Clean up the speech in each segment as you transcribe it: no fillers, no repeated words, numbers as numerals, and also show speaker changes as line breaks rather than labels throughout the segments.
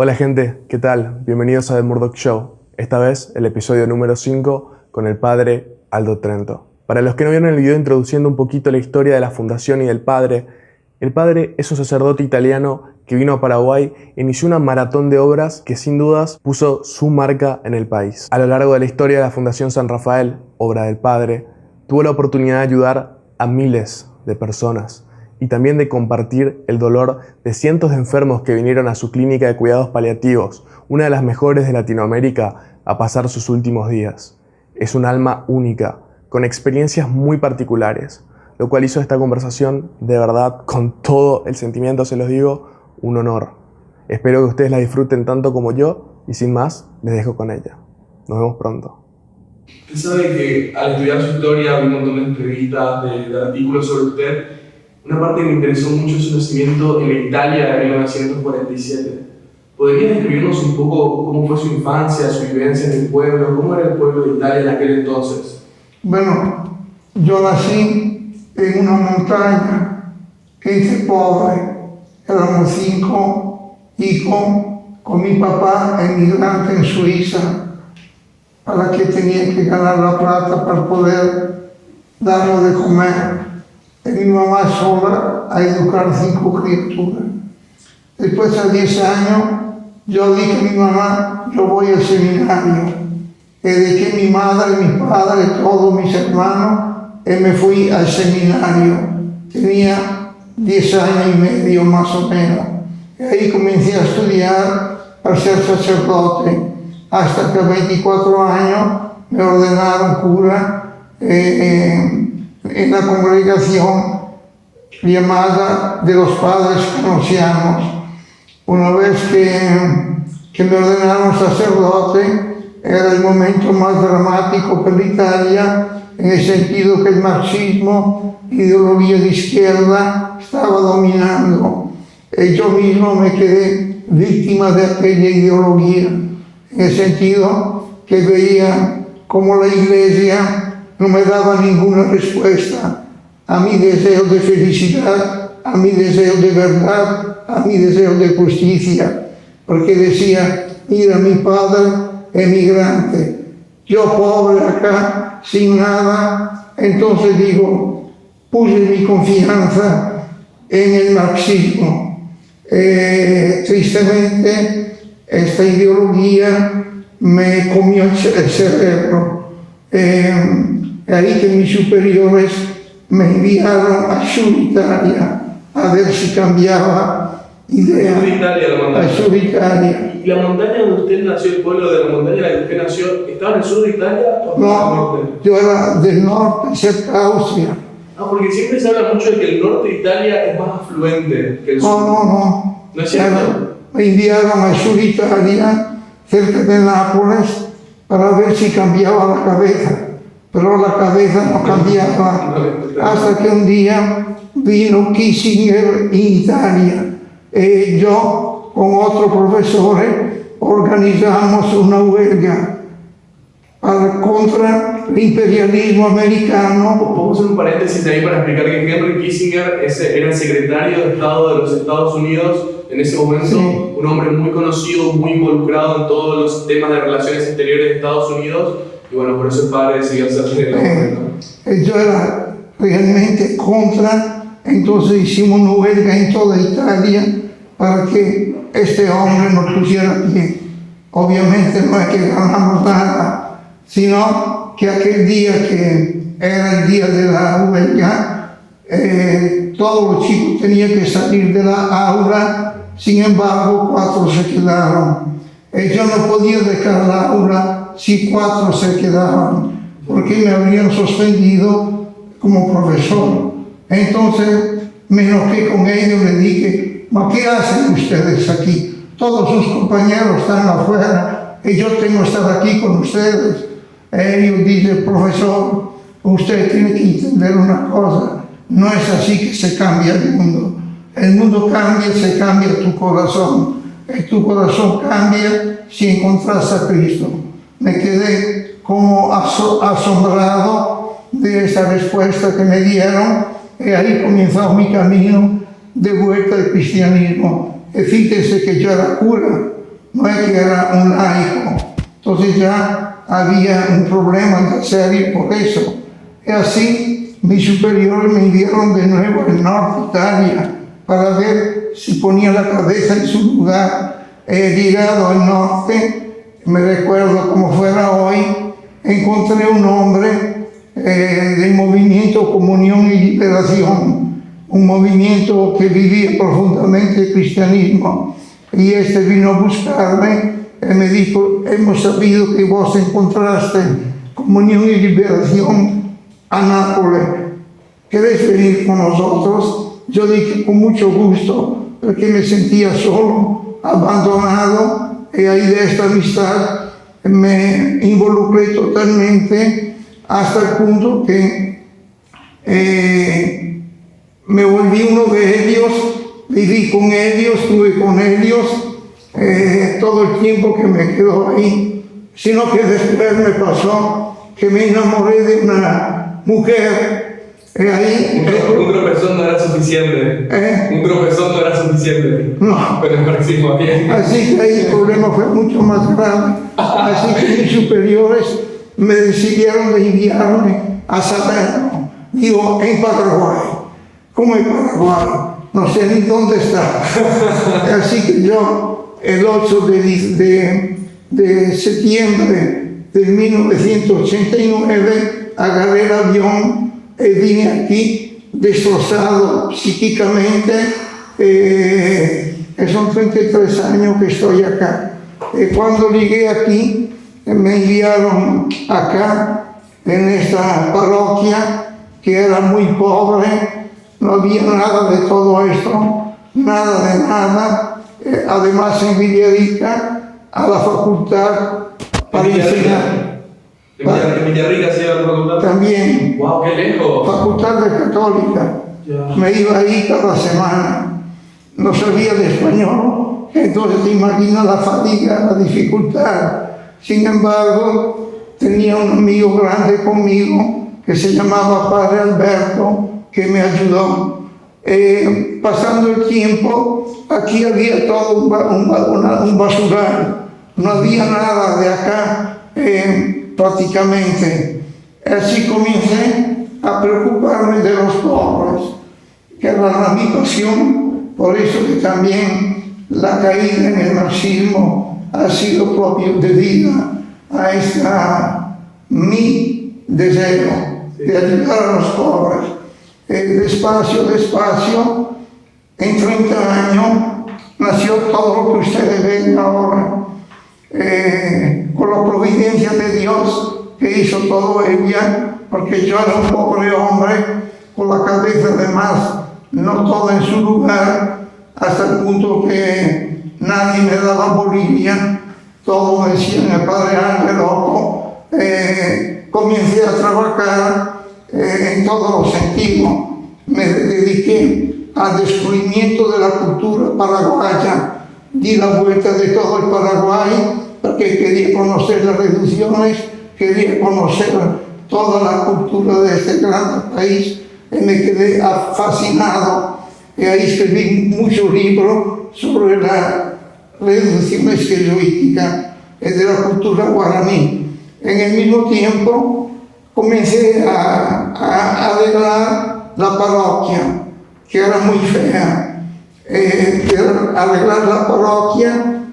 Hola gente, ¿qué tal? Bienvenidos a The Murdoch Show. Esta vez el episodio número 5 con el padre Aldo Trento. Para los que no vieron el video introduciendo un poquito la historia de la fundación y del padre, el padre es un sacerdote italiano que vino a Paraguay e inició una maratón de obras que sin dudas puso su marca en el país. A lo largo de la historia de la Fundación San Rafael, obra del padre, tuvo la oportunidad de ayudar a miles de personas y también de compartir el dolor de cientos de enfermos que vinieron a su clínica de cuidados paliativos, una de las mejores de Latinoamérica, a pasar sus últimos días. Es un alma única, con experiencias muy particulares, lo cual hizo esta conversación, de verdad, con todo el sentimiento, se los digo, un honor. Espero que ustedes la disfruten tanto como yo, y sin más, les dejo con ella. Nos vemos pronto.
Usted sabe que al estudiar su historia, vi un montón de entrevistas, de artículos sobre usted. Una parte que me interesó mucho es su nacimiento en la Italia de 1947. ¿Podría describirnos un poco cómo fue su infancia, su vivencia en el pueblo? ¿Cómo era el pueblo de Italia en aquel entonces?
Bueno, yo nací en una montaña, gente pobre, éramos 5 hijos, con mi papá emigrante en Suiza, para que tenía que ganar la plata para poder darnos de comer. Y mi mamá sola a educar 5 criaturas. Después a 10 años, yo dije a mi mamá, yo voy al seminario. Y dejé mi madre, mi padre, todos mis hermanos, y me fui al seminario. Tenía 10 años y medio más o menos. Y ahí comencé a estudiar para ser sacerdote. Hasta que a 24 años me ordenaron cura en la congregación llamada de los padres canosianos. Una vez que me ordenaron sacerdote, era el momento más dramático para Italia, en el sentido que el marxismo, ideología de izquierda, estaba dominando. Y yo mismo me quedé víctima de aquella ideología, en el sentido que veía como la Iglesia no me daba ninguna respuesta a mi deseo de felicidad, a mi deseo de verdad, a mi deseo de justicia, porque decía, mira, mi padre emigrante, yo pobre acá, sin nada. Entonces digo, puse mi confianza en el marxismo. Tristemente, esta ideología me comió el cerebro. Ahí que mis superiores me enviaron a Sur Italia a ver si cambiaba idea.
Sur Italia, la montaña.
A Sur Italia.
¿Y la montaña donde usted nació, el pueblo de la montaña en la que usted nació, estaba en el sur de Italia o en el norte?
Yo era del norte, cerca de Austria.
Ah, porque siempre se habla mucho de que el norte de Italia es más afluente que el sur.
No.
¿No es cierto?
Me enviaron a Sur Italia, cerca de Nápoles, para ver si cambiaba la cabeza. Pero la cabeza no cambiaba, hasta que un día vino Kissinger en Italia. Y yo, con otro profesor, organizamos una huelga contra el imperialismo americano.
Vamos a hacer un paréntesis ahí para explicar que Henry Kissinger era el secretario de Estado de los Estados Unidos en ese momento, sí. Un hombre muy conocido, muy involucrado en todos los temas de relaciones exteriores de Estados Unidos. Y bueno, por eso el padre decidió hacerse el hombre, ¿no?
Yo era realmente contra, entonces hicimos una huelga en toda Italia para que este hombre nos pusiera pie. Obviamente no es que ganamos nada, sino que aquel día que era el día de la huelga, todos los chicos tenían que salir de la aula, sin embargo 4 se quedaron. Yo no podía dejar la aula si 4 se quedaban, porque me habrían suspendido como profesor. Entonces me enojé con ellos, le dije, ¿qué hacen ustedes aquí? Todos sus compañeros están afuera y yo tengo que estar aquí con ustedes. Ellos dicen, profesor, usted tiene que entender una cosa, no es así que se cambia el mundo cambia, se cambia tu corazón, y tu corazón cambia si encontras a Cristo. Me quedé como asombrado de esa respuesta que me dieron, y ahí comenzó mi camino de vuelta al cristianismo. Fíjese que yo era cura, que era un laico. Entonces ya había un problema serio por eso. Y así mis superiores me enviaron de nuevo al norte de Italia para ver si ponía la cabeza en su lugar. He llegado al norte, me recuerdo como fuera hoy, encontré un hombre del movimiento Comunión y Liberación, un movimiento que vivía profundamente el cristianismo. Y este vino a buscarme y me dijo: hemos sabido que vos encontraste Comunión y Liberación a Nápoles. ¿Querés venir con nosotros? Yo dije con mucho gusto, porque me sentía solo, abandonado, y ahí de esta amistad me involucré totalmente hasta el punto que me volví uno de ellos, viví con ellos, estuve con ellos todo el tiempo que me quedó ahí, sino que después me pasó que me enamoré de una mujer. Ahí,
un tropezón no era suficiente. Un tropezón no era suficiente.
No.
Pero me pareció bien.
Así que ahí el problema fue mucho más grave. Así que mis superiores me decidieron de enviarme a Salerno. Digo, en Paraguay. ¿Cómo en Paraguay? No sé ni dónde está. Así que yo, el 8 de septiembre de 1989, agarré el avión y vine aquí destrozado psíquicamente. Son 33 años que estoy acá. Cuando llegué aquí, me enviaron acá, en esta parroquia, que era muy pobre, no había nada de todo esto, nada de nada. Además, en Villarica, a la facultad para enseñar.
¿En Villarrica se iba a la facultad?
También.
¡Wow, qué lejos!
Facultad de Católica.
Ya.
Me iba ahí cada semana. No sabía de español, entonces te imaginas la fatiga, la dificultad. Sin embargo, tenía un amigo grande conmigo que se llamaba Padre Alberto, que me ayudó. Pasando el tiempo, aquí había todo un basural. No había nada de acá prácticamente. Así comencé a preocuparme de los pobres, que era mi pasión. Por eso que también la caída en el marxismo ha sido propio debida a mi deseo de ayudar a los pobres. Despacio, en 30 años nació todo lo que ustedes ven ahora, con la providencia de Dios que hizo todo ella, porque yo era un pobre hombre con la cabeza de más, no todo en su lugar, hasta el punto que nadie me daba bolilla, todo me decían el Padre Ángel loco. Comencé a trabajar en todos los sentidos. Me dediqué al descubrimiento de la cultura paraguaya. Di la vuelta de todo el Paraguay porque quería conocer las reducciones, quería conocer toda la cultura de este gran país y me quedé fascinado. Y ahí escribí muchos libros sobre las reducciones jesuíticas de la cultura guaraní. En el mismo tiempo comencé a arreglar la parroquia, que era muy fea. Arreglar la parroquia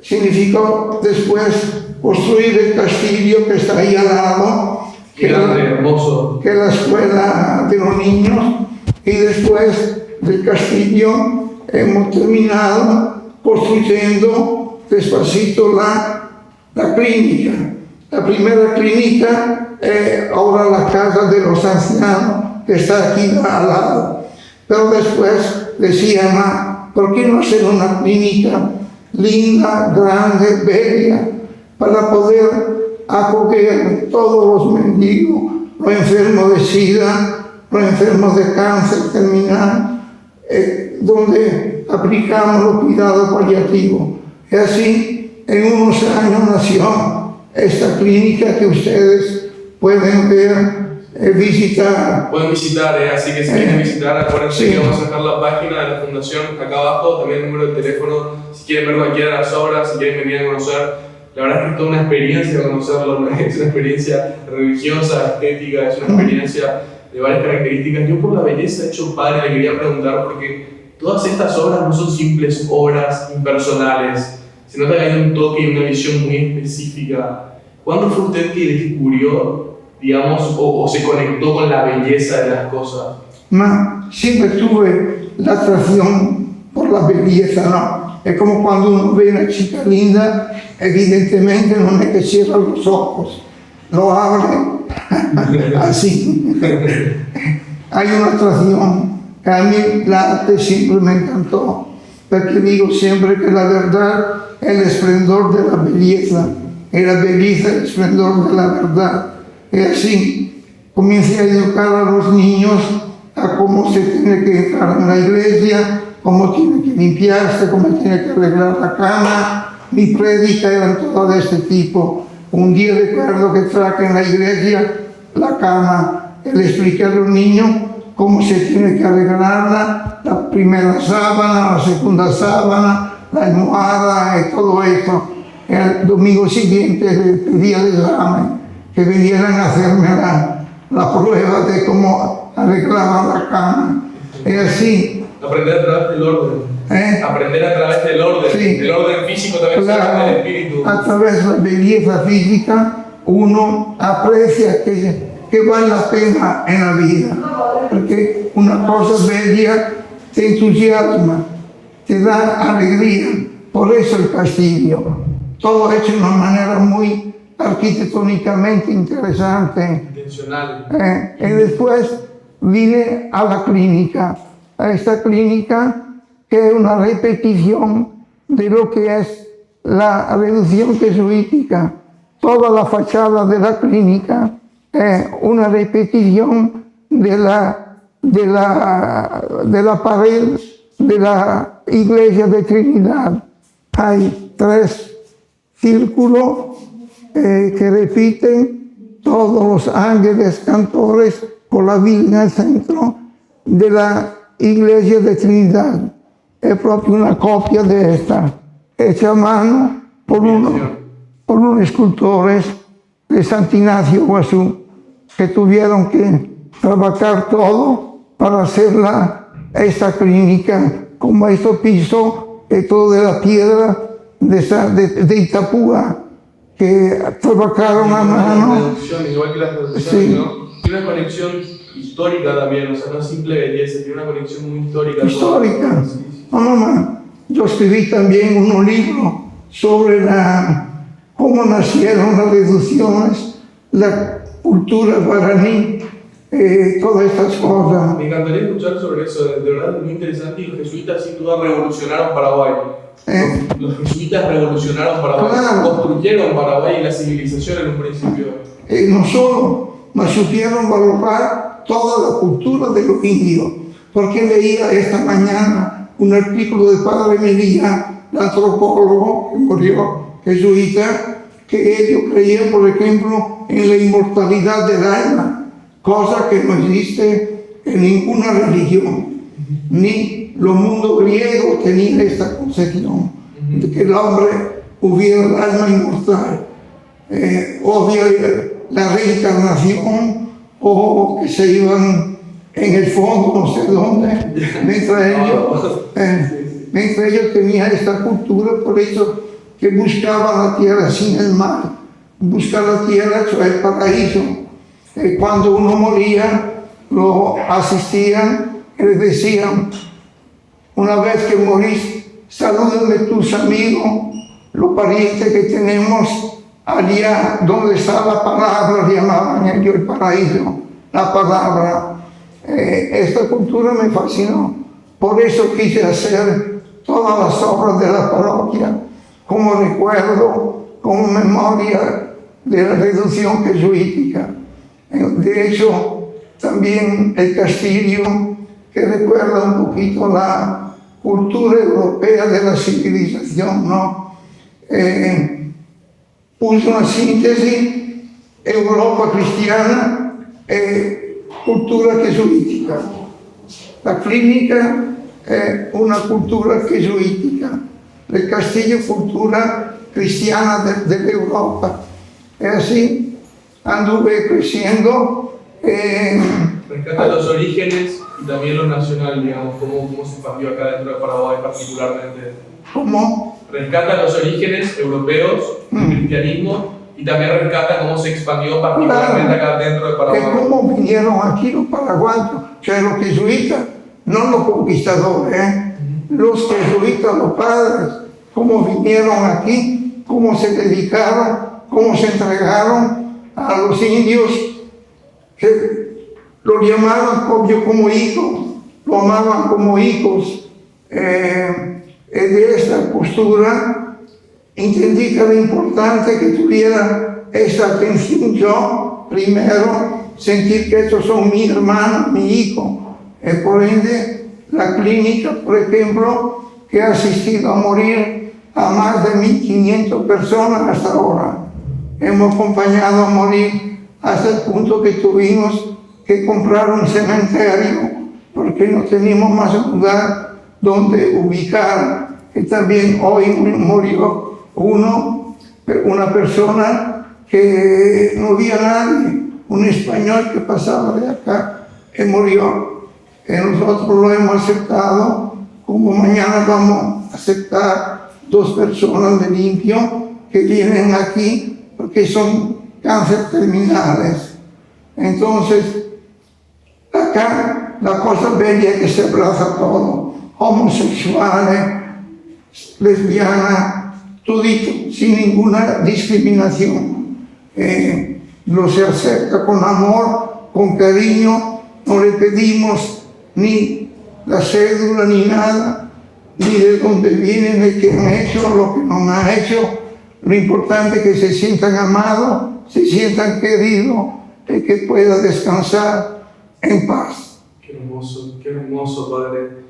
significó después construir el castillo que está ahí al lado, que es la escuela de los niños, y después del castillo hemos terminado construyendo despacito la clínica. La primera clínica ahora la casa de los ancianos, que está aquí al lado. Pero después decían, ¿por qué no hacer una clínica linda, grande, bella, para poder acoger todos los mendigos, los enfermos de SIDA, los enfermos de cáncer terminal, donde aplicamos los cuidados paliativos? Y así, en unos años nació esta clínica que ustedes pueden ver visitar.
Pueden visitar, así que si quieren visitar, acuérdense
Sí.
que vamos a dejar la página de la fundación acá abajo, también el número de teléfono, si quieren ver cualquiera de las obras, si quieren venir a conocer. La verdad es que es toda una experiencia conocerlo, ¿no? Es una experiencia religiosa, estética, es una experiencia de varias características. Yo por la belleza hecho padre le quería preguntar, porque todas estas obras no son simples obras impersonales, se nota que hay un toque y una visión muy específica. ¿Cuándo fue usted que descubrió, digamos, o se conectó con la belleza de las cosas?
Ma siempre tuve la atracción por la belleza, ¿no? Es como cuando uno ve una chica linda, evidentemente no es que cierra los ojos, lo abre así. Hay una atracción que a mí el arte siempre me encantó, porque digo siempre que la verdad es el esplendor de la belleza, y la belleza es el esplendor de la verdad. Y así comencé a educar a los niños a cómo se tiene que entrar en la iglesia, cómo tiene que limpiarse, cómo tiene que arreglar la cama. Mi prédica eran todas de este tipo. Un día recuerdo que traje en la iglesia la cama, le expliqué a los niños cómo se tiene que arreglarla, la primera sábana, la segunda sábana, la almohada y todo eso. El domingo siguiente le pedí al examen que vinieran a hacerme la prueba de cómo arreglaban la cama. Y así.
Aprender a través del orden. Aprender a través del orden.
Sí.
El orden físico también
Claro,
se del espíritu.
a través de la belleza física uno aprecia que vale la pena en la vida. Porque una cosa bella te entusiasma, te da alegría. Por eso el castillo. Todo hecho de una manera muy arquitectónicamente interesante.
Intencional.
Y después vine a la clínica, a esta clínica que es una repetición de lo que es la reducción jesuítica. Toda la fachada de la clínica es una repetición de la pared de la iglesia de Trinidad. Hay 3 círculos que repiten todos los ángeles cantores con la Virgen al centro de la iglesia de Trinidad. Es proprio una copia de esta, hecha a mano por unos escultores de San Ignacio Guazú, que tuvieron que trabajar todo para hacer esta clínica, como este piso, todo de la piedra de Itapúa, que trabajaron a mano.
Igual que las reducciones,
Sí.
¿no? Tiene una conexión histórica también, o sea, no es simple belleza, tiene una conexión muy histórica.
Histórica.
Sí, sí.
No, mamá, yo escribí también un libro sobre cómo nacieron las reducciones, la cultura guaraní, todas estas cosas.
Me encantaría escuchar sobre eso, de verdad es muy interesante y los jesuitas sin duda revolucionaron Paraguay. Los jesuitas revolucionaron Paraguay,
Claro.
construyeron Paraguay y la civilización en un principio.
No solo, mas supieron valorar toda la cultura de los indios, porque leía esta mañana un artículo de Padre Melilla, el antropólogo que murió, jesuita, que ellos creían, por ejemplo, en la inmortalidad del alma, cosa que no existe en ninguna religión, ni los mundos griegos tenían esta concepción de que el hombre hubiera el alma inmortal, o había la reencarnación, o que se iban en el fondo, no sé dónde, mientras ellos tenían esta cultura, por eso que buscaban la tierra sin el mar. Buscar la tierra, eso es el paraíso. Cuando uno moría, lo asistían y le decían, una vez que morís, salúdame tus amigos, los parientes que tenemos allá donde está la palabra, llamaban ellos el paraíso, la palabra. Esta cultura me fascinó, por eso quise hacer todas las obras de la parroquia como recuerdo, como memoria de la reducción jesuítica. De hecho, también el castillo, que recuerda un poquito la cultura europea de la civilización, ¿no? Puso una síntesis: Europa cristiana, cultura jesuítica. La clínica è una cultura jesuítica, el Castillo cultura cristiana dell'Europa. E así anduve creciendo.
Rescata los orígenes y también lo nacional, digamos, cómo se expandió acá dentro de Paraguay particularmente.
¿Cómo?
Rescata los orígenes europeos del cristianismo y también rescata cómo se expandió particularmente acá dentro de Paraguay.
E cómo vinieron aquí los paraguayos, cioè los jesuitas, no los conquistadores, los jesuitas, los padres, cómo vinieron aquí, cómo se dedicaron, cómo se entregaron a los indios, que lo llamaban como hijos, lo amaban como hijos. De esta postura entendí que era importante que tuviera esta atención yo, primero, sentir que estos son mi hermano, mi hijo. Por ende, la clínica, por ejemplo, que ha asistido a morir a más de 1.500 personas hasta ahora. Hemos acompañado a morir hasta el punto que tuvimos que comprar un cementerio porque no teníamos más lugar donde ubicar. Y también hoy murió una persona que no había nadie, un español que pasaba de acá y murió. Y nosotros lo hemos aceptado, como mañana vamos a aceptar 2 personas de limpio que vienen aquí porque son cáncer terminales. Entonces, acá la cosa bella es que se abraza todo, homosexuales, lesbianas, todito, sin ninguna discriminación. Lo se acepta con amor, con cariño, no le pedimos ni la cédula ni nada, ni de dónde vienen, de qué han hecho, lo que no han hecho. Lo importante es que se sientan amados, se sientan queridos y que puedan descansar en paz.
Qué hermoso, Padre.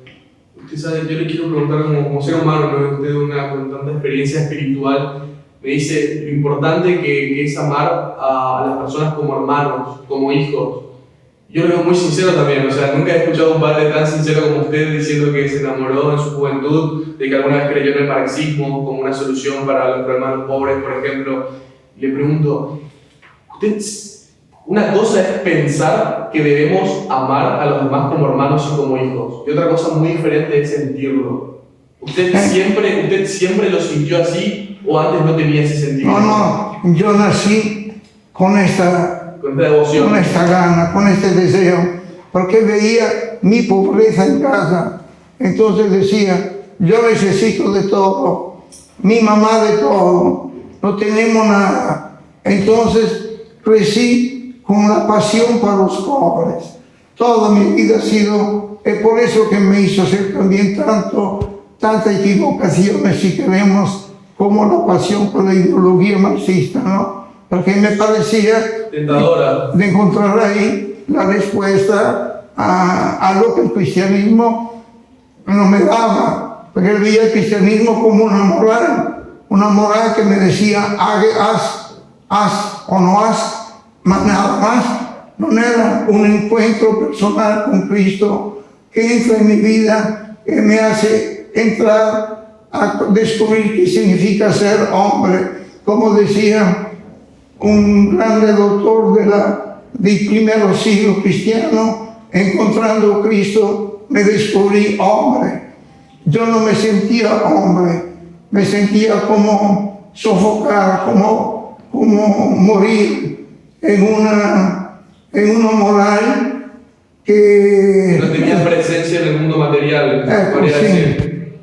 Usted sabe, yo le quiero preguntar como ser humano, ¿no? Usted con tanta experiencia espiritual, me dice lo importante que es amar a las personas como hermanos, como hijos. Yo lo veo muy sincero también, o sea, nunca he escuchado a un padre tan sincero como usted diciendo que se enamoró en su juventud, de que alguna vez creyó en el marxismo como una solución para los problemas de los pobres, por ejemplo. Le pregunto, ¿usted, una cosa es pensar que debemos amar a los demás como hermanos y como hijos, y otra cosa muy diferente es sentirlo? ¿Usted siempre lo sintió así o antes no tenía ese sentimiento?
No, yo nací con esta
devoción,
con esta gana, con este deseo, porque veía mi pobreza en casa. Entonces decía, yo necesito de todo, mi mamá de todo, no tenemos nada. Entonces crecí con la pasión para los pobres. Toda mi vida ha sido, es por eso que me hizo hacer también tanta equivocaciones, si queremos, como la pasión por la ideología marxista, ¿no? Porque me parecía
tentadora
de encontrar ahí la respuesta a lo que el cristianismo no me daba, porque veía el cristianismo como una moral que me decía haz o no haz, más nada más. No era un encuentro personal con Cristo que entra en mi vida, que me hace entrar a descubrir qué significa ser hombre, como decía un grande doctor del primer siglo cristiano, encontrando a Cristo, me descubrí hombre. Yo no me sentía hombre, me sentía como sofocar, como morir en una moral que
no tenía presencia en el mundo material, podría decir.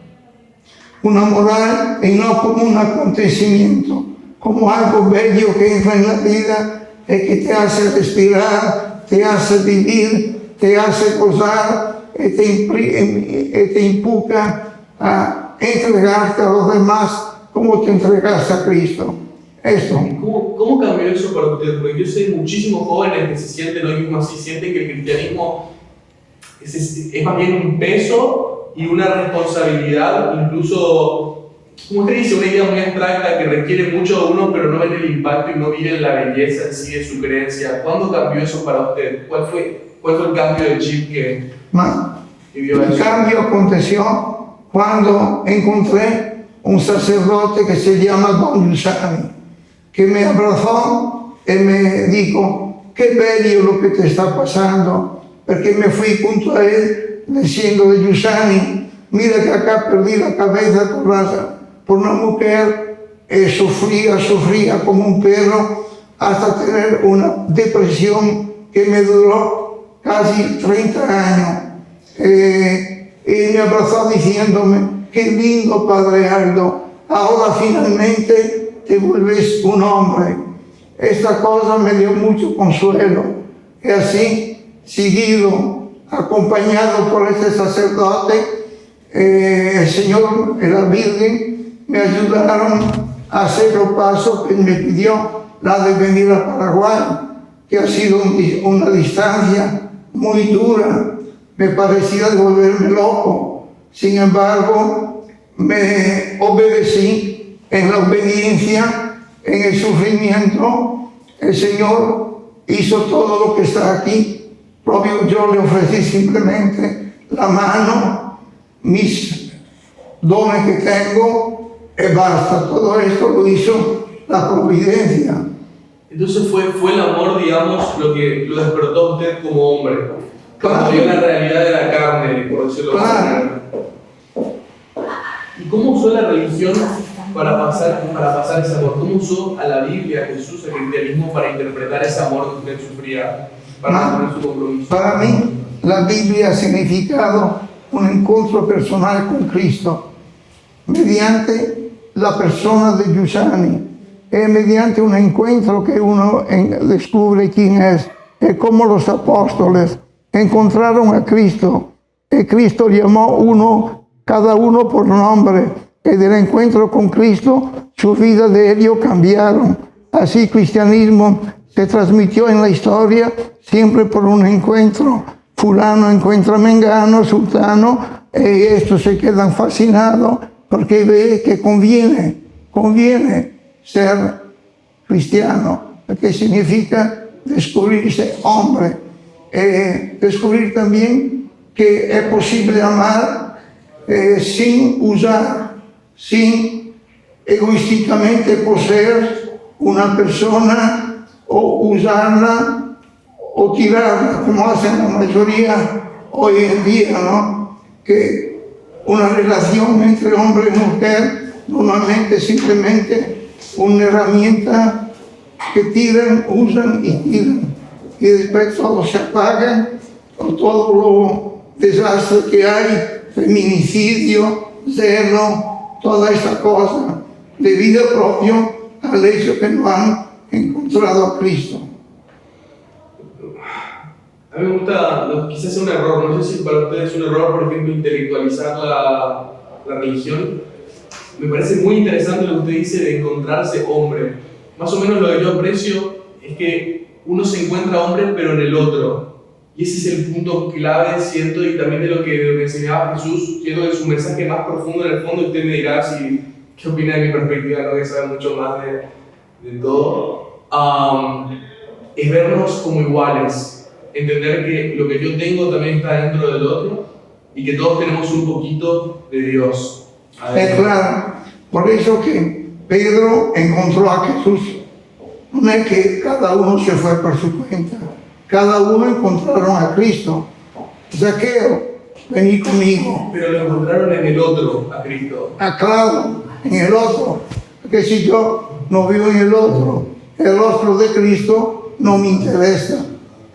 Una moral y no como un acontecimiento, como algo bello que entra en la vida y que te hace respirar, te hace vivir, te hace gozar y te empuja a entregarte a los demás como te entregaste a Cristo. Esto.
¿Cómo cambió eso para usted? Porque yo sé muchísimos jóvenes que se sienten lo mismo así, sienten que el cristianismo es más bien un peso y una responsabilidad, incluso como usted dice, una idea muy abstracta que requiere mucho de uno, pero no ven el impacto y no viven la belleza en sí de su creencia. ¿Cuándo cambió eso para usted? ¿Cuál fue el cambio de chip que vio eso?
El cambio aconteció cuando encontré un sacerdote que se llama Don Giussani, que me abrazó y me dijo: qué bello lo que te está pasando, porque me fui junto a él diciendo de Giussani: mira que acá perdí la cabeza por una mujer, sufría como un perro, hasta tener una depresión que me duró casi 30 años. Y me abrazó diciéndome: qué lindo, Padre Aldo, ahora finalmente te vuelves un hombre. Esta cosa me dio mucho consuelo. Y así, seguido, acompañado por este sacerdote, el Señor y la Virgen me ayudaron a hacer los pasos que me pidió, la de venir a Paraguay, que ha sido una distancia muy dura. Me parecía de volverme loco. Sin embargo, me obedecí en la obediencia, en el sufrimiento. El Señor hizo todo lo que está aquí. Propio yo le ofrecí simplemente la mano, mis dones que tengo, y basta. Todo esto lo hizo la providencia.
Entonces fue el amor, digamos, lo que lo despertó a usted como hombre. Cuando
Claro.
vio la realidad de la carne, por decirlo de alguna manera. ¿Y cómo usó la religión para pasar ese amor? ¿Cómo usó a la Biblia, a Jesús, al cristianismo para interpretar ese amor que usted sufría, para mantener su compromiso?
Para mí, la Biblia ha significado un encuentro personal con Cristo, mediante la persona de Giussani, y mediante un encuentro que uno descubre quién es, como los apóstoles encontraron a Cristo, y Cristo llamó cada uno por nombre, y del encuentro con Cristo, su vida de ellos cambiaron. Así el cristianismo se transmitió en la historia siempre por un encuentro. Fulano encuentra a Mengano, sultano, y estos se quedan fascinados porque ve que conviene ser cristiano, que significa descubrirse hombre. Descubrir también que es posible amar sin egoísticamente poseer una persona o usarla o tirarla, como hacen la mayoría hoy en día, ¿no? Que una relación entre hombre y mujer normalmente es simplemente una herramienta que tiran, usan y tiran. Y después todo se apaga, con todo lo desastre que hay, feminicidio, celo, toda esta cosa, debido propio al hecho que no han encontrado a Cristo.
A mí me gusta, quizás sea un error, no sé si para ustedes es un error, por ejemplo, intelectualizar la religión. Me parece muy interesante lo que usted dice de encontrarse hombre. Más o menos lo que yo aprecio es que uno se encuentra hombre, pero en el otro. Y ese es el punto clave, siento, y también de lo que enseñaba Jesús, siento de su mensaje más profundo en el fondo. Usted me dirá qué opina de mi perspectiva, ¿no? Que sabe mucho más de todo. Es vernos como iguales, entender que lo que yo tengo también está dentro del otro y que todos tenemos un poquito de Dios.
Es claro, por eso que Pedro encontró a Jesús. No es que cada uno se fue por su cuenta, cada uno encontraron a Cristo. Zaqueo, vení conmigo.
Pero lo encontraron en el otro, a Cristo.
Claro, en el otro. Porque si yo no vivo en el rostro de Cristo no me interesa.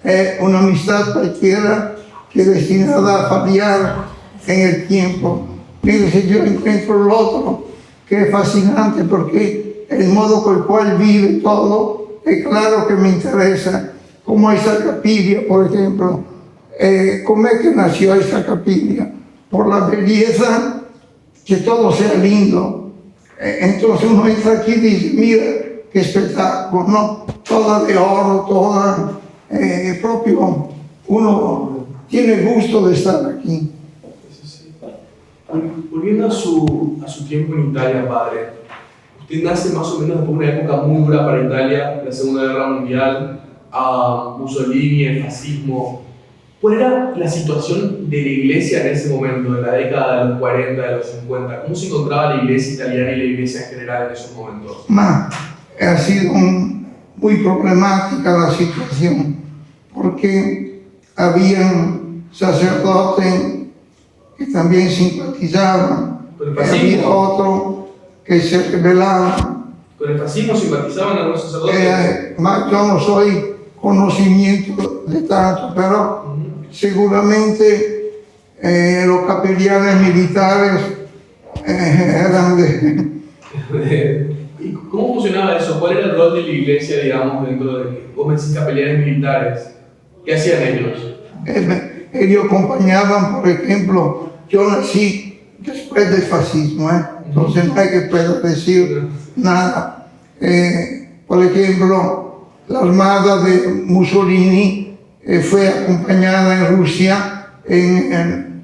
Es una amistad cualquiera que es destinada a fallar en el tiempo. Mire, si yo encuentro el otro, que es fascinante porque el modo con el cual vive todo, es claro que me interesa. Como esta capilla, por ejemplo. ¿Cómo es que nació esta capilla? Por la belleza, que todo sea lindo. Entonces uno entra aquí y dice, mira, qué espectáculo, ¿no? Toda de oro, toda propio. Uno tiene gusto de estar aquí.
Volviendo a su tiempo en Italia, padre, usted nace más o menos después de una época muy dura para Italia, la Segunda Guerra Mundial, Mussolini, el fascismo. ¿Cuál era la situación de la iglesia en ese momento, en la década de los 40, de los 50? ¿Cómo se encontraba la iglesia italiana y la iglesia en general en esos momentos?
Ha sido muy problemática la situación, porque habían sacerdotes que también simpatizaban, y había otro que se rebelaban.
¿Con el fascismo simpatizaban algunos sacerdotes?
Yo no soy conocimiento de tanto, pero seguramente los capellanes militares eran de...
¿Y cómo funcionaba eso? ¿Cuál era el rol de la iglesia, digamos, dentro de, vos me decís, capellanes militares? ¿Qué hacían ellos?
Ellos acompañaban, por ejemplo, yo nací después del fascismo, entonces no hay que poder decir nada. Por ejemplo, la armada de Mussolini fue acompañada en Rusia, en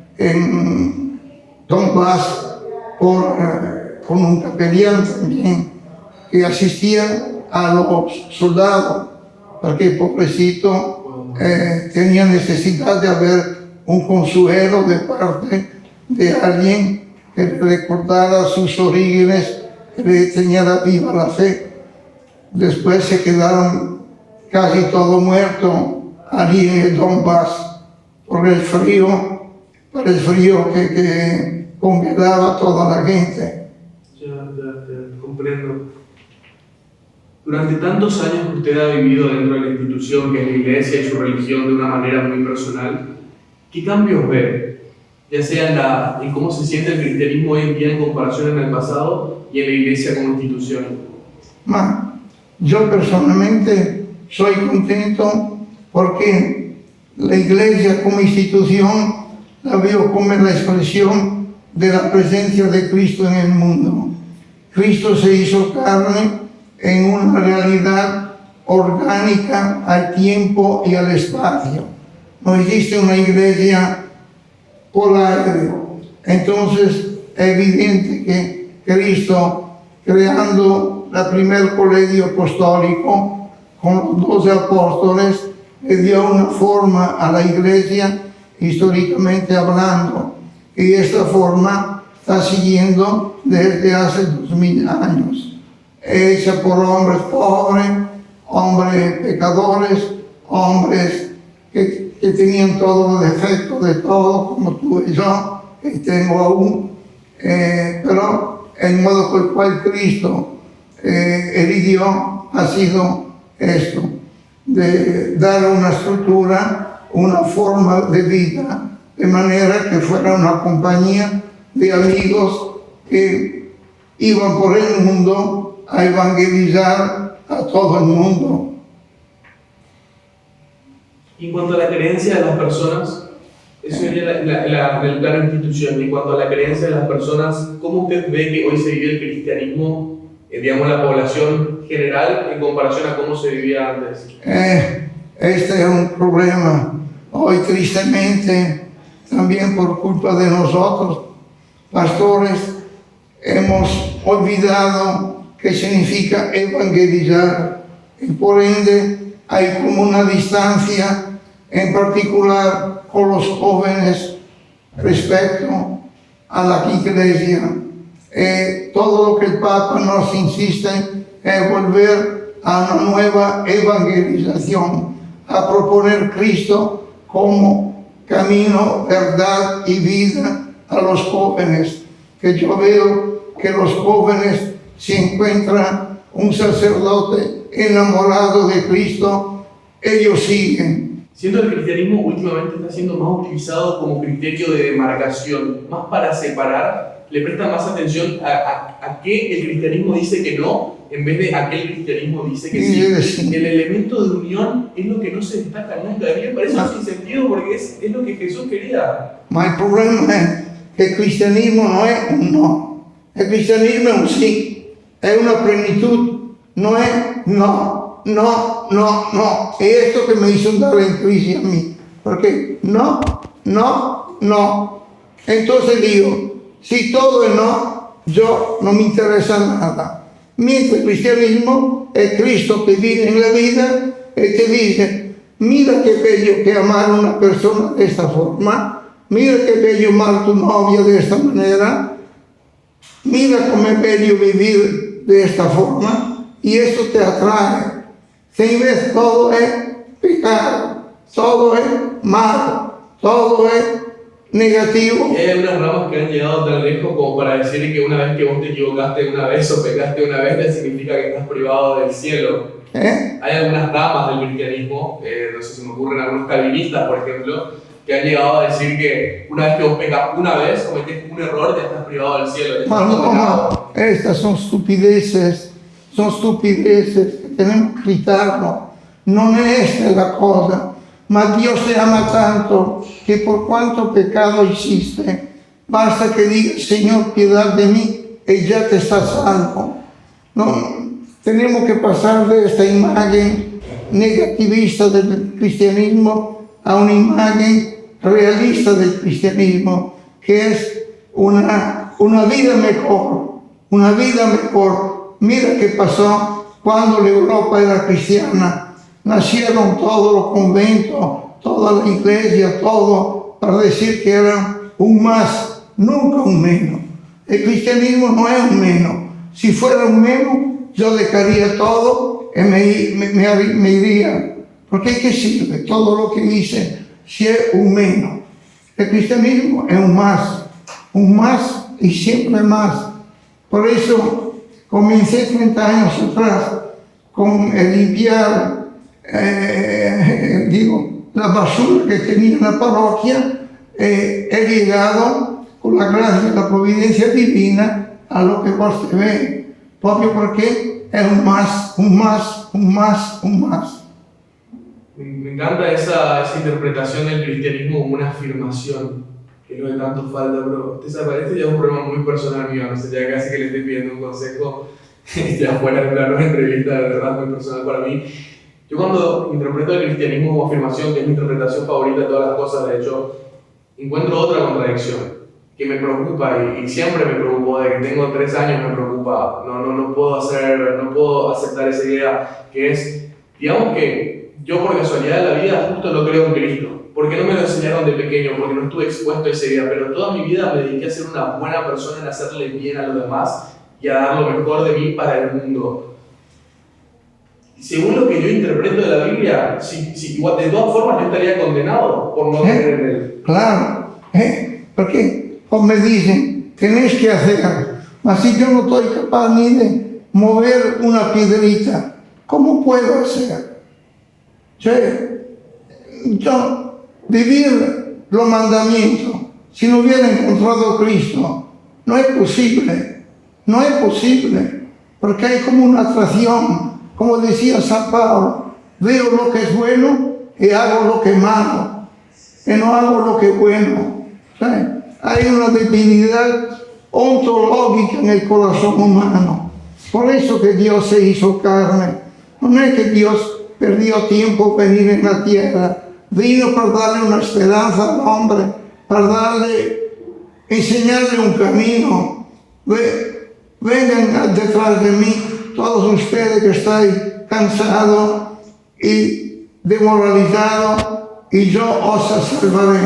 Donbass, con un capellán también, que asistían a los soldados, porque pobrecito tenía necesidad de haber un consuelo de parte de alguien que le recordara sus orígenes, que le tenía viva la fe. Después se quedaron casi todos muertos allí en el Donbass por el frío que congelaba a toda la gente.
Ya, comprendo. Durante tantos años que usted ha vivido dentro de la institución que es la iglesia y su religión de una manera muy personal, ¿qué cambios ve? Ya sea en cómo se siente el cristianismo hoy en día en comparación en el pasado y en la iglesia como institución.
Yo personalmente soy contento porque la iglesia como institución la veo como la expresión de la presencia de Cristo en el mundo. Cristo se hizo carne en una realidad orgánica al tiempo y al espacio. No existe una iglesia por aire. Entonces es evidente que Cristo, creando el primer colegio apostólico con los 12 apóstoles, le dio una forma a la iglesia históricamente hablando, y esta forma está siguiendo desde hace 2000 años, hecha por hombres pobres, hombres pecadores, hombres que tenían todos los defectos de todo, como tú y yo, que tengo aún, pero el modo por el cual Cristo eligió ha sido esto, de dar una estructura, una forma de vida, de manera que fuera una compañía de amigos que iban por el mundo a evangelizar a todo el mundo.
Y en cuanto a la creencia de las personas, eso sería el plano institución. Y en cuanto a la creencia de las personas, ¿cómo usted ve que hoy se vive el cristianismo, digamos, la población general, en comparación a cómo se vivía antes?
Este es un problema. Hoy, tristemente, también por culpa de nosotros, pastores, hemos olvidado qué significa evangelizar. Y por ende, hay como una distancia, en particular con los jóvenes, respecto a la iglesia. Todo lo que el Papa nos insiste es volver a una nueva evangelización, a proponer Cristo como camino, verdad y vida a los jóvenes. Que yo veo que los jóvenes, si encuentran un sacerdote enamorado de Cristo, ellos siguen.
Siento que el cristianismo últimamente está siendo más utilizado como criterio de demarcación, más para separar, le presta más atención a qué el cristianismo dice que no, en vez de a qué el cristianismo dice que sí. El elemento de unión es lo que no se destaca nunca. A mí me parece sin sentido porque es lo que Jesús quería.
El problema es que el cristianismo no es un no. El cristianismo es un sí. Es una plenitud. No es no. Y esto que me hizo dar en crisis a mí. Porque no. Entonces digo, Si todo es no, yo no me interesa nada. Mientras el cristianismo es Cristo que vive en la vida y te dice, mira qué bello que amar a una persona de esta forma, mira qué bello amar a tu novia de esta manera, mira cómo es bello vivir de esta forma, y eso te atrae. Si ves, todo es pecado, todo es malo, todo es negativo.
Y hay algunas ramas que han llegado tan lejos como para decir que una vez que vos te equivocaste una vez o pecaste una vez, te significa que estás privado del cielo. Hay algunas ramas del cristianismo, no sé si me ocurren algunos calvinistas, por ejemplo, que han llegado a decir que una vez que vos pecas una vez, cometés un error, ya estás privado del cielo.
No, estas son estupideces que tenemos que quitarnos. No es esta la cosa. Mas Dios te ama tanto que por cuanto pecado hiciste, basta que digas, Señor, piedad de mí, y ya te estás salvo. No, tenemos que pasar de esta imagen negativista del cristianismo a una imagen realista del cristianismo, que es una vida mejor, una vida mejor. Mira qué pasó cuando la Europa era cristiana. Nacieron todos los conventos, toda la iglesia, todo, para decir que eran un más, nunca un menos. El cristianismo no es un menos. Si fuera un menos, yo dejaría todo y me iría. Porque ¿qué sirve todo lo que hice si es un menos? El cristianismo es un más y siempre más. Por eso comencé 30 años atrás con el limpiar la basura que tenía en la parroquia. He llegado con la gracia de la providencia divina a lo que vos te ve, porque es un más.
Me encanta esa interpretación del cristianismo como una afirmación, que no de tanto falta, pero usted sabe, este ya es un problema muy personal mío, no sé, ya casi que le estoy pidiendo un consejo, ya fuera de plano de entrevista, de verdad muy personal para mí. Yo cuando interpreto el cristianismo como afirmación, que es mi interpretación favorita de todas las cosas, de hecho, encuentro otra contradicción que me preocupa y siempre me preocupó, de que tengo 3 años me preocupa, no puedo aceptar esa idea, que es, digamos que yo por casualidad de la vida justo no creo en Cristo, porque no me lo enseñaron de pequeño, porque no estuve expuesto a esa idea, pero toda mi vida me dediqué a ser una buena persona, en hacerle bien a los demás y a dar lo mejor de mí para el mundo. Según lo que yo interpreto de la Biblia, igual, de todas formas yo estaría condenado por no creer en él.
Claro, porque como me dicen, tenés que hacer, mas si yo no estoy capaz ni de mover una piedrita, ¿cómo puedo hacer? Yo vivir los mandamientos, si no hubiera encontrado a Cristo, no es posible, porque hay como una atracción. Como decía San Pablo, veo lo que es bueno y hago lo que es malo, y no hago lo que es bueno. Hay una debilidad ontológica en el corazón humano. Por eso que Dios se hizo carne. No es que Dios perdió tiempo venir en la tierra. Vino para darle una esperanza al hombre, para enseñarle un camino. Vengan detrás de mí todos ustedes que estáis cansados y demoralizados, y yo os salvaré.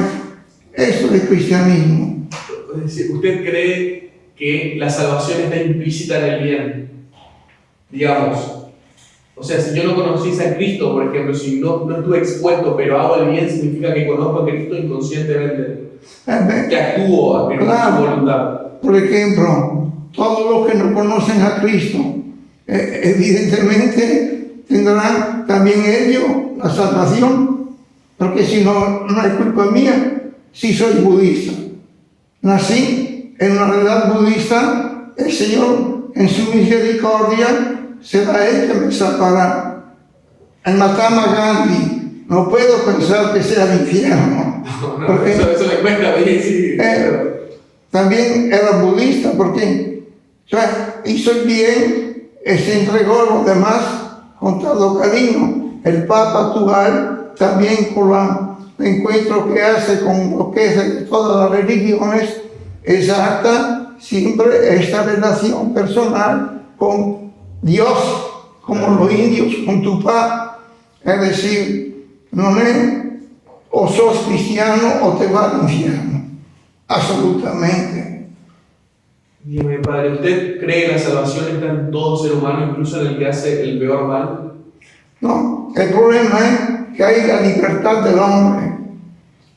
Esto es el cristianismo.
Es decir, ¿usted cree que la salvación está implícita en el bien? Digamos, o sea, si yo no conociese a Cristo, por ejemplo, si no estuve expuesto, pero hago el bien, significa que conozco a Cristo inconscientemente, que actúo a su voluntad.
Por ejemplo, todos los que no conocen a Cristo, evidentemente tendrán también ellos la salvación, porque si no hay culpa mía, si soy budista. Nací en una realidad budista, el Señor en su misericordia será Él que me salvará. En Mahatma Gandhi no puedo pensar que sea el infierno.
Porque eso me cuesta a mí, sí.
También era budista porque hizo el bien, se entregó a los demás con todo cariño. El Papa actual también con el encuentro que hace con lo que es de todas las religiones, exacta siempre esta relación personal con Dios, como los indios con tu papá. Es decir, no es o sos cristiano o te vas al infierno, absolutamente.
Dime, padre, ¿usted cree que la salvación está en todo ser humano, incluso en el que hace el peor mal?
No, el problema es que hay la libertad del hombre.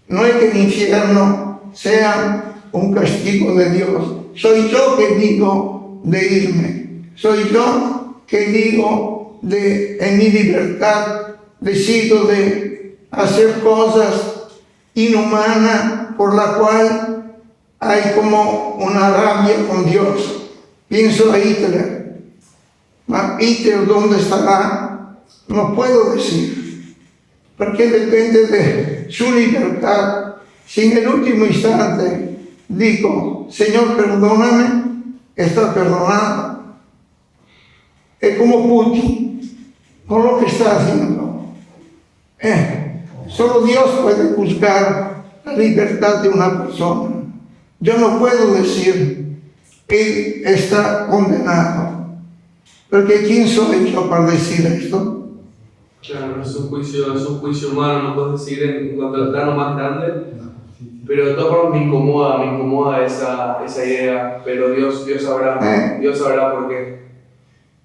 No es que el infierno sea un castigo de Dios. Soy yo que digo de irme. Soy yo que digo en mi libertad decido de hacer cosas inhumanas por la cual hay como una rabia con Dios. Pienso a Hitler. Hitler, ¿dónde estará? No puedo decir, porque depende de su libertad. Si en el último instante digo, Señor, perdóname, está perdonado. Es como Putin, con lo que está haciendo. Solo Dios puede juzgar la libertad de una persona. Yo no puedo decir, él está condenado. Porque ¿quién soy yo para decir esto?
Claro, es un juicio humano, no puedes decir en cuanto al plano más grande. Pero de todas formas me incomoda esa idea, pero Dios sabrá por qué.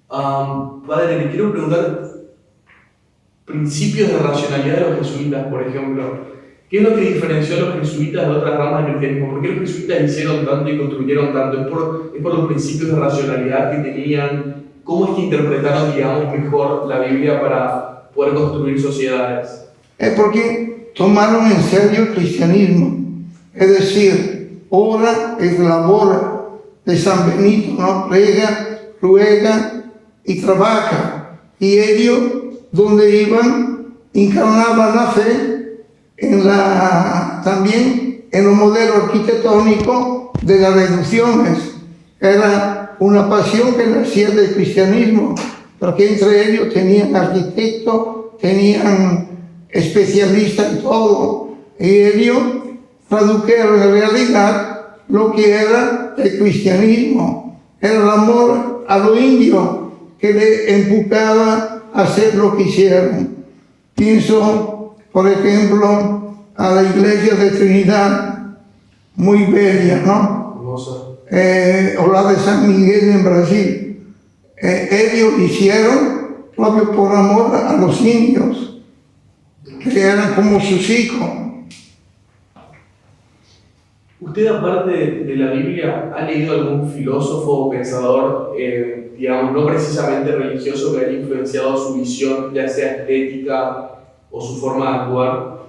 Padre, le quiero preguntar principios de racionalidad de los jesuitas, por ejemplo. ¿Qué es lo que diferenció a los jesuitas de otras ramas del cristianismo? ¿Por qué los jesuitas hicieron tanto y construyeron tanto? ¿Es por los principios de racionalidad que tenían? ¿Cómo es que interpretaron, digamos, mejor la Biblia para poder construir sociedades?
Es porque tomaron en serio el cristianismo. Es decir, ora es labora de San Benito, ¿no? Prega, ruega y trabaja. Y ellos, donde iban, encarnaban la fe también en un modelo arquitectónico de las reducciones. Era una pasión que nacía del cristianismo, porque entre ellos tenían arquitectos, tenían especialistas en todo, y ellos tradujeron en realidad lo que era el cristianismo. Era el amor a lo indio que le empujaba a hacer lo que hicieron. Pienso, por ejemplo, a la iglesia de Trinidad, muy bella, ¿no?
Hermosa.
O la de San Miguel en Brasil. Ellos hicieron propio por amor a los indios, que eran como sus hijos.
¿Usted, aparte de la Biblia, ha leído algún filósofo o pensador, digamos, no precisamente religioso, que haya influenciado su visión, ya sea estética o su forma de actuar?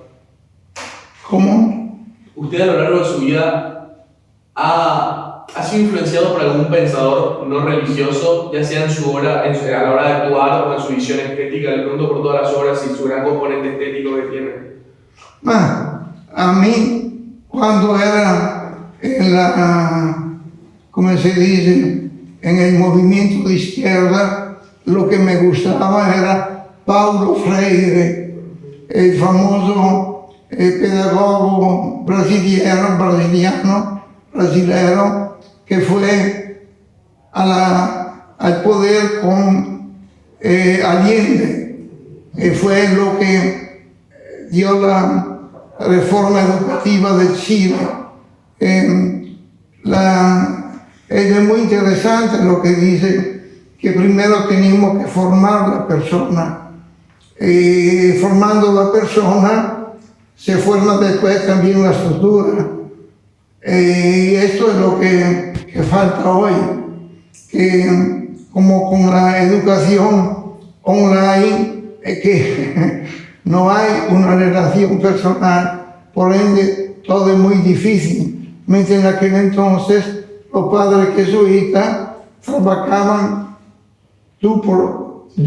¿Cómo?
¿Usted a lo largo de su vida ha sido influenciado por algún pensador no religioso, ya sea en su obra, a la hora de actuar o en su visión estética, de pronto por todas las obras y su gran componente estético que tiene?
A mí, cuando era ¿cómo se dice?, en el movimiento de izquierda, lo que me gustaba era Paulo Freire, el famoso pedagogo brasileño, que fue al poder con Allende, fue lo que dio la reforma educativa de Chile. Es muy interesante lo que dice, que primero tenemos que formar la persona. Formando la persona, se forma después también la estructura. Y esto es lo que falta hoy, que como con la educación online, que no hay una relación personal, por ende todo es muy difícil. Mientras en aquel entonces los padres jesuitas trabajaban tú,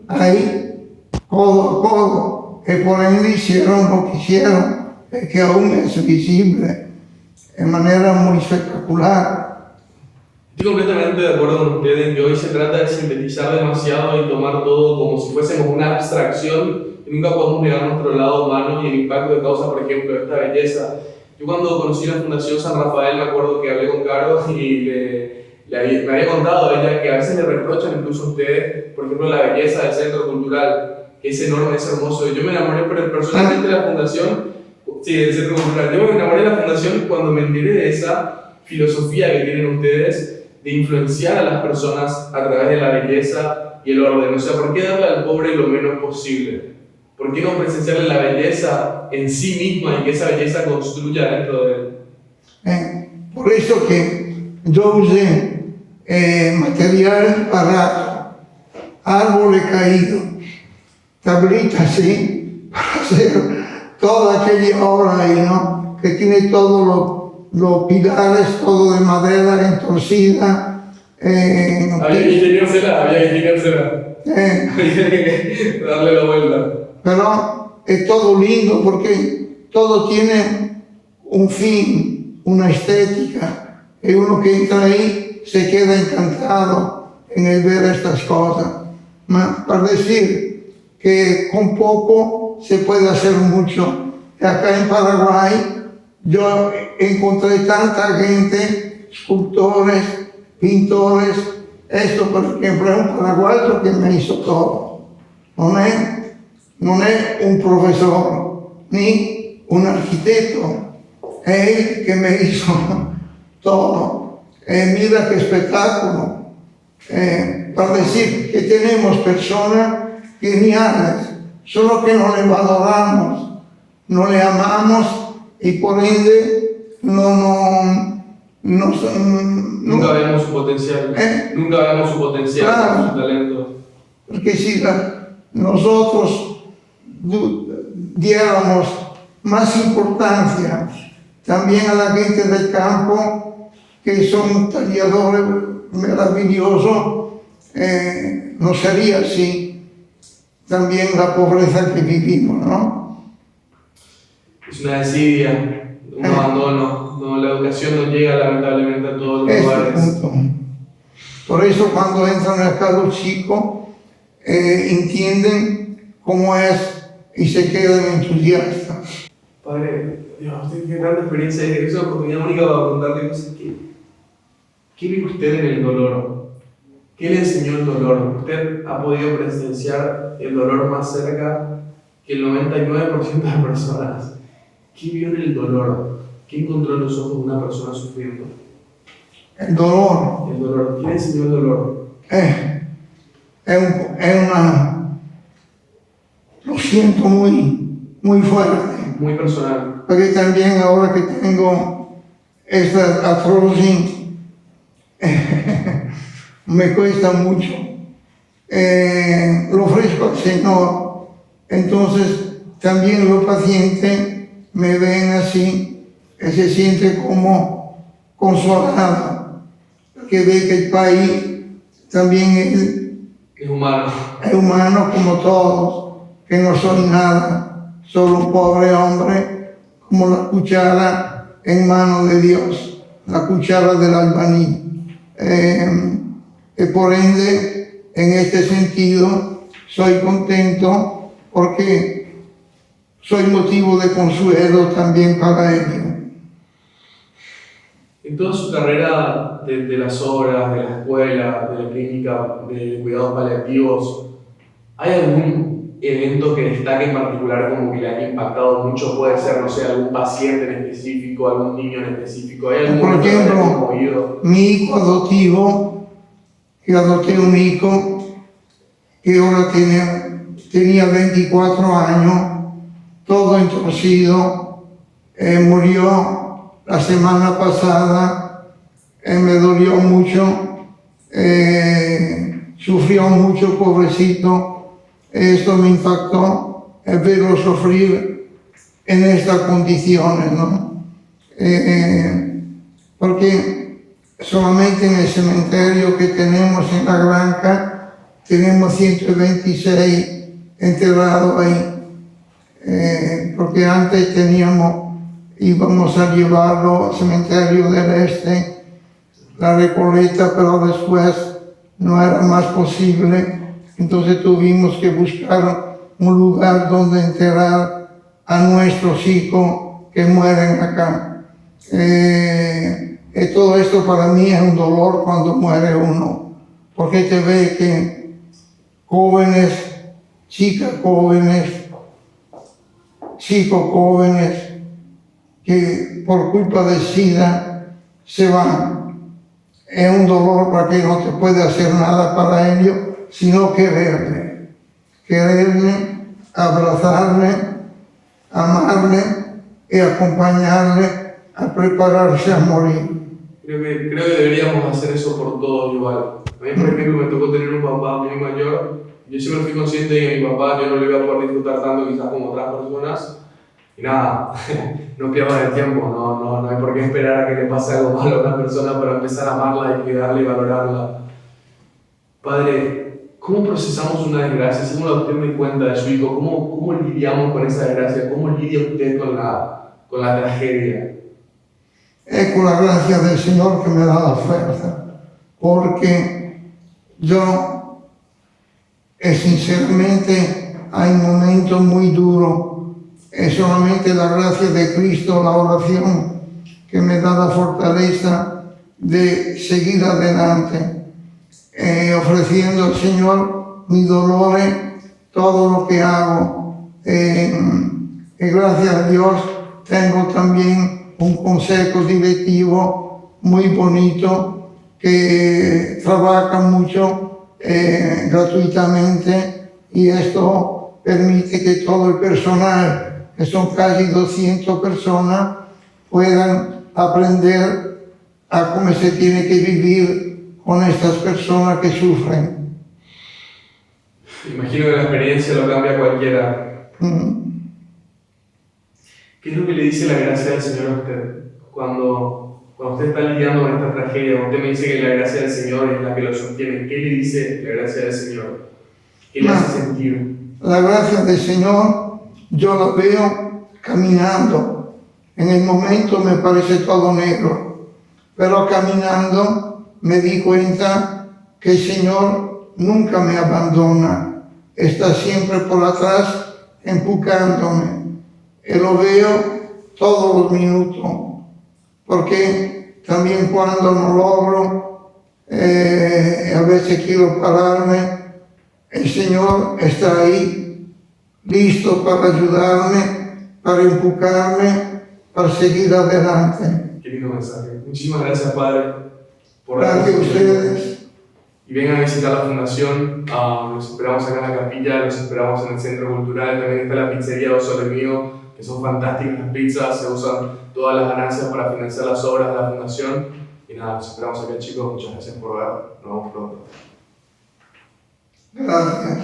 ahí, codo a codo, que por ende hicieron lo que hicieron, que aún es visible de manera muy espectacular.
Estoy completamente de acuerdo con usted en que hoy se trata de sintetizar demasiado y tomar todo como si fuésemos una abstracción y nunca podemos negar nuestro lado humano y el impacto que causa, por ejemplo, esta belleza Yo cuando conocí la Fundación San Rafael me acuerdo que hablé con Caro y me había contado a ella que a veces le reprochan incluso a ustedes, por ejemplo, la belleza del centro cultural, que es enorme, es hermoso. Yo me enamoré personalmente de la Fundación, sí, del centro cultural. Yo me enamoré de la Fundación cuando me enteré de esa filosofía que tienen ustedes de influenciar a las personas a través de la belleza y el orden. O sea, ¿por qué darle al pobre lo menos posible? ¿Por qué no presenciarle la belleza en sí misma y que esa belleza construya dentro de él?
Por eso que yo usé material barato, árboles caídos, tablitas, ¿sí? Para hacer toda aquella obra ahí, ¿no? Que tiene todos los pilares, todo de madera entorcida.
Había que ingeniársela. Había que darle la vuelta.
Pero es todo lindo porque todo tiene un fin, una estética, y uno que entra ahí se queda encantado en el ver estas cosas. Para decir que con poco se puede hacer mucho. Acá en Paraguay yo encontré tanta gente, escultores, pintores. Esto, por ejemplo, es un paraguayo que me hizo todo. No es un profesor ni un arquitecto, es él que me hizo todo. Mira qué espectáculo. Para decir que tenemos personas geniales, solo que no le valoramos, no le amamos y por ende
nunca vemos su potencial. Nunca vemos su potencial, claro, su talento.
Porque si nosotros diéramos más importancia también a la gente del campo, que son talladores maravillosos, no sería así también la pobreza que vivimos, ¿no?
Es una desidia, un abandono. No, la educación no llega lamentablemente a todos los lugares.
Por eso cuando entran acá los chicos entienden cómo es y se quedan entusiastas.
Padre, Dios, usted tiene tanta experiencia, es una oportunidad única para preguntarle cosas. ¿Qué vive usted en el dolor? ¿Qué le enseñó el dolor? Usted ha podido presenciar el dolor más cerca que el 99% de las personas. ¿Qué vio en el dolor? ¿Qué encontró en los ojos de una persona sufriendo?
El dolor.
El dolor. ¿Qué le enseñó el dolor?
Lo siento muy fuerte.
Muy personal.
Porque también ahora que tengo esta artrosis, me cuesta mucho. Lo ofrezco al Señor. Entonces, también los pacientes me ven así, que se siente como consolado, que ve que el país también
es humano.
Es humano como todos, que no soy nada, solo un pobre hombre, como la cuchara en manos de Dios, la cuchara del albañil. Y por ende, en este sentido, soy contento porque soy motivo de consuelo también para ellos.
En toda su carrera de las obras, de la escuela, de la clínica, de cuidados paliativos, ¿hay algún evento que destaque en particular como que le haya impactado mucho? Puede ser, no sé, algún paciente en específico, algún niño en específico. ¿Hay algún
Por ejemplo, mi hijo adoptivo, que adopté un hijo que ahora tenía 24 años, todo entorcido, murió la semana pasada, me dolió mucho, sufrió mucho, pobrecito. Esto me impactó, verlo sufrir en estas condiciones, ¿no? Porque solamente en el cementerio que tenemos en la granja, tenemos 126 enterrados ahí. Porque antes íbamos a llevarlo al cementerio del Este, la Recoleta, pero después no era más posible, entonces tuvimos que buscar un lugar donde enterrar a nuestros hijos que mueren acá. Todo esto para mí es un dolor cuando muere uno, porque te ve que jóvenes, chicas jóvenes, chicos jóvenes, que por culpa de SIDA se van. Es un dolor para que no te puede hacer nada para ellos, sino quererle, abrazarle, amarle y acompañarle a prepararse a morir.
Creo que deberíamos hacer eso por todos igual. A mí, por ejemplo, me tocó tener un papá muy mayor. Yo siempre fui consciente de que mi papá yo no le iba a poder disfrutar tanto quizás como otras personas. Y nada, no pierdan el tiempo, no hay por qué esperar a que le pase algo malo a una persona para empezar a amarla y cuidarla y valorarla. Padre, ¿cómo procesamos una desgracia? Según usted me cuenta de su hijo, ¿cómo lidiamos con esa desgracia? ¿Cómo lidia usted con la tragedia?
Es con la gracia del Señor que me da la fuerza, porque yo sinceramente hay momentos muy duros. Es solamente la gracia de Cristo, la oración, que me da la fortaleza de seguir adelante, ofreciendo al Señor mis dolores, todo lo que hago. Y gracias a Dios tengo también un consejo directivo muy bonito que trabaja mucho gratuitamente, y esto permite que todo el personal, que son casi 200 personas, puedan aprender a cómo se tiene que vivir con estas personas que sufren.
Imagino que la experiencia lo cambia a cualquiera. ¿Qué es lo que le dice la gracia del Señor a usted? Cuando usted está lidiando con esta tragedia, cuando usted me dice que la gracia del Señor es la que lo sostiene, ¿qué le dice la gracia del Señor? ¿Qué le hace sentir?
La gracia del Señor yo la veo caminando. En el momento me parece todo negro, pero caminando me di cuenta que el Señor nunca me abandona, está siempre por atrás empujándome. Y lo veo todos los minutos, porque también cuando no logro, a veces quiero pararme, el Señor está ahí, listo para ayudarme, para empujarme, para seguir adelante.
Qué lindo mensaje. Muchísimas gracias, Padre, por
Gracias a ustedes.
Y vengan a visitar la fundación. Los esperamos acá en la capilla, los esperamos en el centro cultural. También está la pizzería Dos Soles Mío, que son fantásticas las pizzas. Se usan todas las ganancias para financiar las obras de la fundación. Y nada, los esperamos acá, chicos. Muchas gracias por ver. Nos vemos pronto.
Gracias.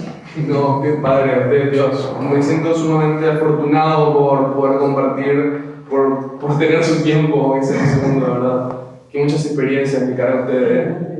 No, qué padre, a usted, Dios. Me siento sumamente afortunado por poder compartir, por tener su tiempo en ese mundo, de verdad. Que muchas experiencias que carga usted,